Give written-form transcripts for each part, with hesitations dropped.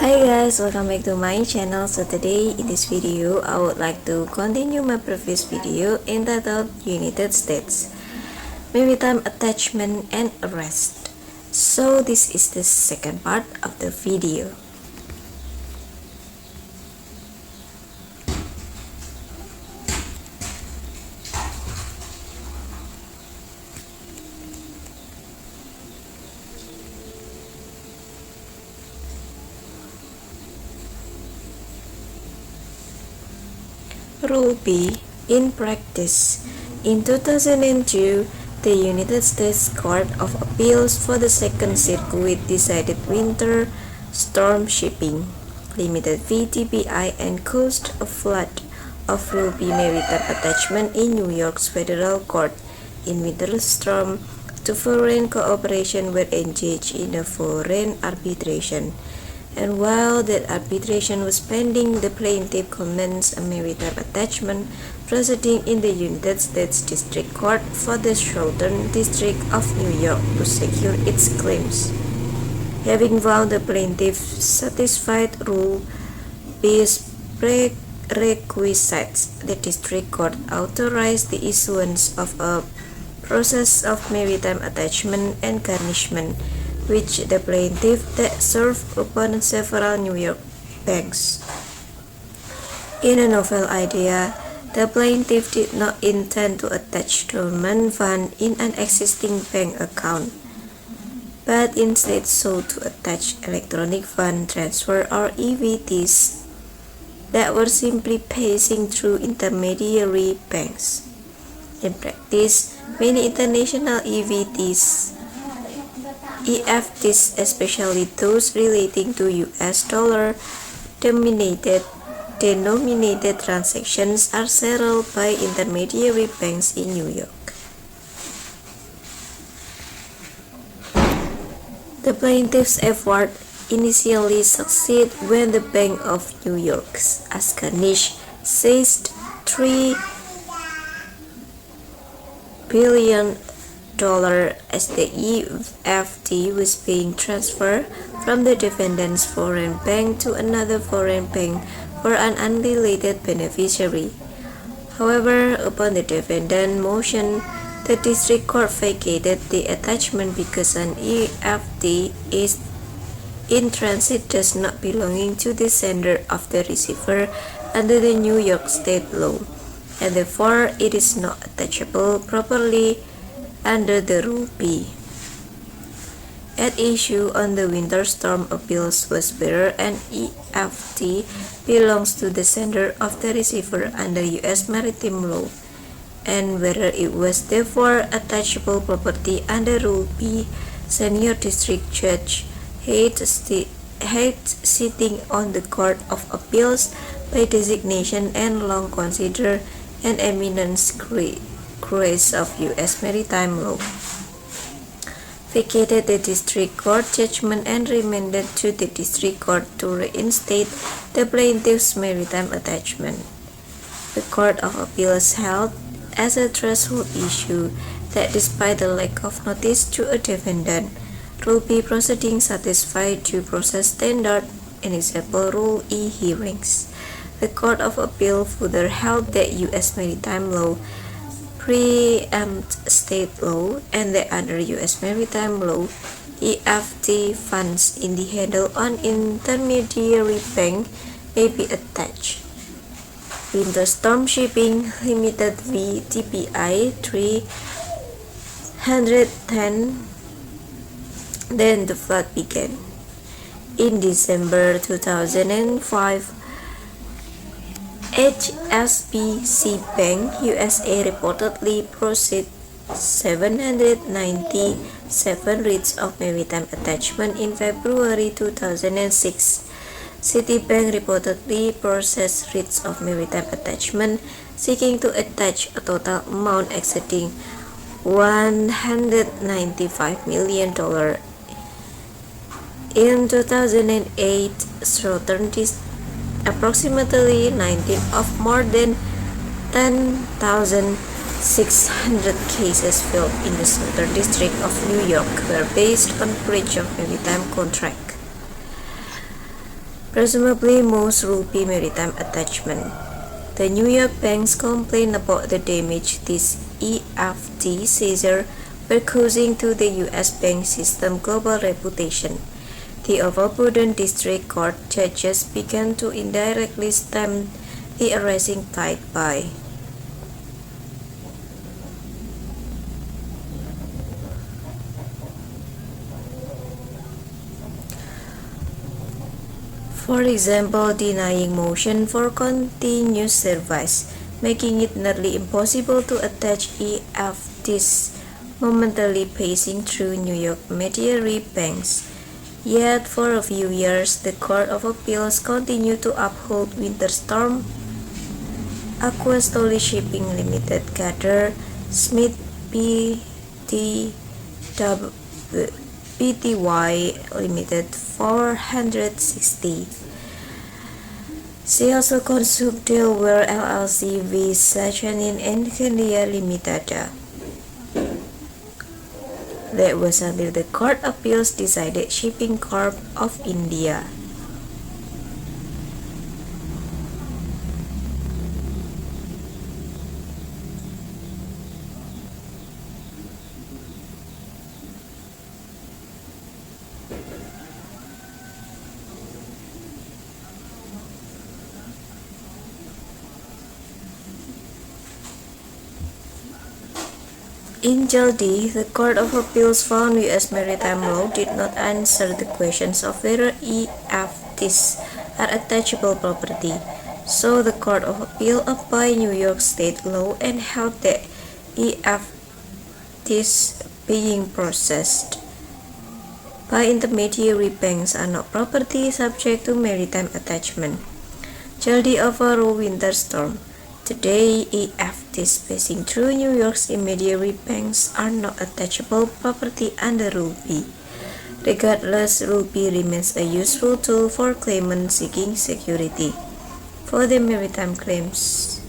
Hi guys, welcome back to my channel. So today in this video I would like to continue my previous video entitled United States Maritime Attachment and Arrest. So this is the second part of the video. Rule B. In practice, in 2002, the United States Court of Appeals for the Second Circuit decided winter storm shipping, limited VTPI, and caused a flood of Rule B maritime attachment in New York's federal court. In winter storm, two foreign cooperation were engaged in a foreign arbitration. And while that arbitration was pending, the plaintiff commenced a maritime attachment proceeding in the United States District Court for the Southern District of New York to secure its claims. Having found the plaintiff satisfied Rule B's prerequisites, the District Court authorized the issuance of a process of maritime attachment and garnishment, which the plaintiff that served upon several New York banks. In a novel idea, the plaintiff did not intend to attach dormant funds in an existing bank account, but instead sought to attach electronic fund transfer or EFTs that were simply passing through intermediary banks. In practice, many international EFTs, especially those relating to US dollar denominated transactions, are settled by intermediary banks in New York. The plaintiff's effort initially succeeded when the Bank of New York, as garnished, seized $3 billion as the EFT was being transferred from the defendant's foreign bank to another foreign bank for an unrelated beneficiary. However, upon the defendant's motion, the district court vacated the attachment because an EFT is in transit does not belonging to the sender of the receiver under the New York state law, and therefore it is not attachable properly under the Rule B. At issue on the winter storm appeals was whether an EFT belongs to the sender of the receiver under U.S. maritime law, and whether it was therefore attachable property under Rule B. Senior District Judge Hayes sitting on the Court of Appeals by designation and long considered an eminent grace of U.S. maritime law, vacated the district court judgment and remanded to the district court to reinstate the plaintiff's maritime attachment. The Court of Appeals held as a threshold issue that despite the lack of notice to a defendant, Rule B proceedings satisfied due process standard, and example Rule E hearings. The Court of Appeal further held that U.S. maritime law preempt state law, and that under U.S. maritime law, EFT funds in the handle on intermediary bank may be attached. Winter storm shipping limited VTPI 310. Then the flood began. In December 2005, HSBC Bank USA reportedly processed 797 writs of maritime attachment in February 2006. Citibank reportedly processed writs of maritime attachment seeking to attach a total amount exceeding $195 million. In 2008, Southern approximately 19 of more than 10,600 cases filed in the Southern District of New York were based on breach of maritime contract. presumably most rupee maritime attachment. The New York banks complained about the damage these EFT seizures were causing to the U.S. bank system global reputation. The overburdened district court judges began to indirectly stem the rising tide by for example, denying motion for continuous service, making it nearly impossible to attach EFTs momentarily passing through New York mediary banks. Yet, for a few years, the Court of Appeals continued to uphold Winter Storm, Aquastoli Shipping Limited, Gather, Smith Pty Limited 460. She also consumed Delaware LLC v. Sachanin and Candia Limited. That was until the Court of Appeals decided Shipping Corp of India. In Jaldi, the Court of Appeals found U.S. maritime law did not answer the questions of whether EFTs are attachable property, so the Court of Appeal applied New York state law and held that EFTs being processed by intermediary banks are not property subject to maritime attachment. Jaldi overruled Winter Storm. Today, EFTs passing through New York's intermediary banks are not attachable property under Rule B. Regardless, Rule B remains a useful tool for claimants seeking security for their maritime claims.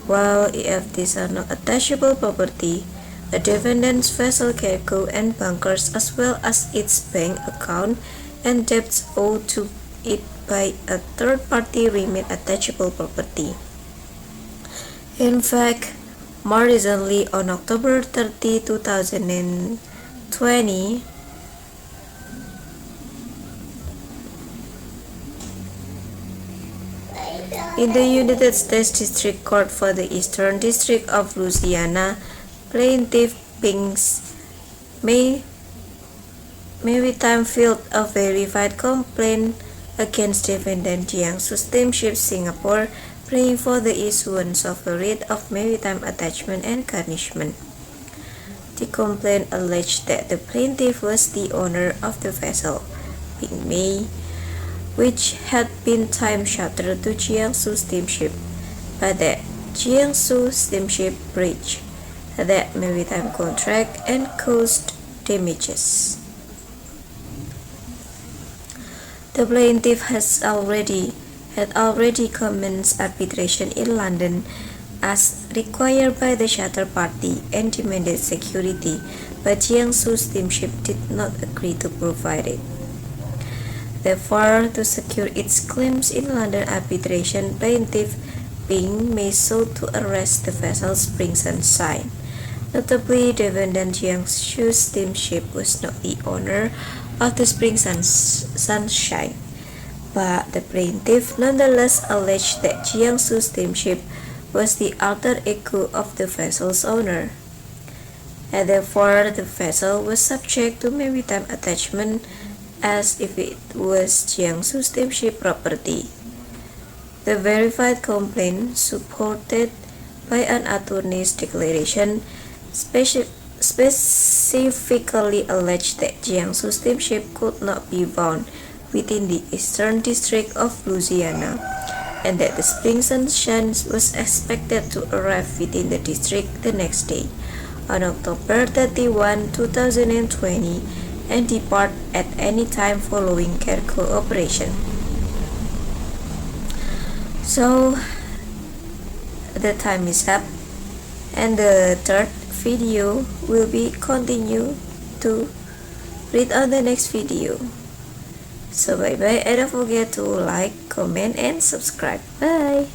While EFTs are not attachable property, a defendant's vessel cargo and bunkers as well as its bank account and debts owed to it by a third party remain attachable property. In fact, more recently, on October 30, 2020, in the United States District Court for the Eastern District of Louisiana, plaintiff Pink's Maritime filed a verified complaint against defendant Jiangsu Steamship Singapore, praying for the issuance of a writ of maritime attachment and garnishment. The complaint alleged that the plaintiff was the owner of the vessel, Ping Mei, which had been time chartered to Jiangsu Steamship, but that Jiangsu Steamship breached that maritime contract and caused damages. The plaintiff had already commenced arbitration in London as required by the charter party and demanded security, but Jiangsu Steamship did not agree to provide it. Therefore, to secure its claims in London arbitration, plaintiff Ping Mei sought to arrest the vessel Spring Sunshine. Notably, defendant Jiangsu Steamship was not the owner of the Spring Sunshine, but the plaintiff nonetheless alleged that Jiangsu Steamship was the alter ego of the vessel's owner, and therefore the vessel was subject to maritime attachment as if it was Jiangsu Steamship property. The verified complaint, supported by an attorney's declaration, specifically alleged that Jiangsu Steamship could not be found within the Eastern District of Louisiana, and that the Spring Sunshine was expected to arrive within the district the next day, on October 31, 2020, and depart at any time following cargo operation. So, the time is up, and the third video will be continued to read on the next video. So bye bye, and don't forget to like, comment, and subscribe. Bye.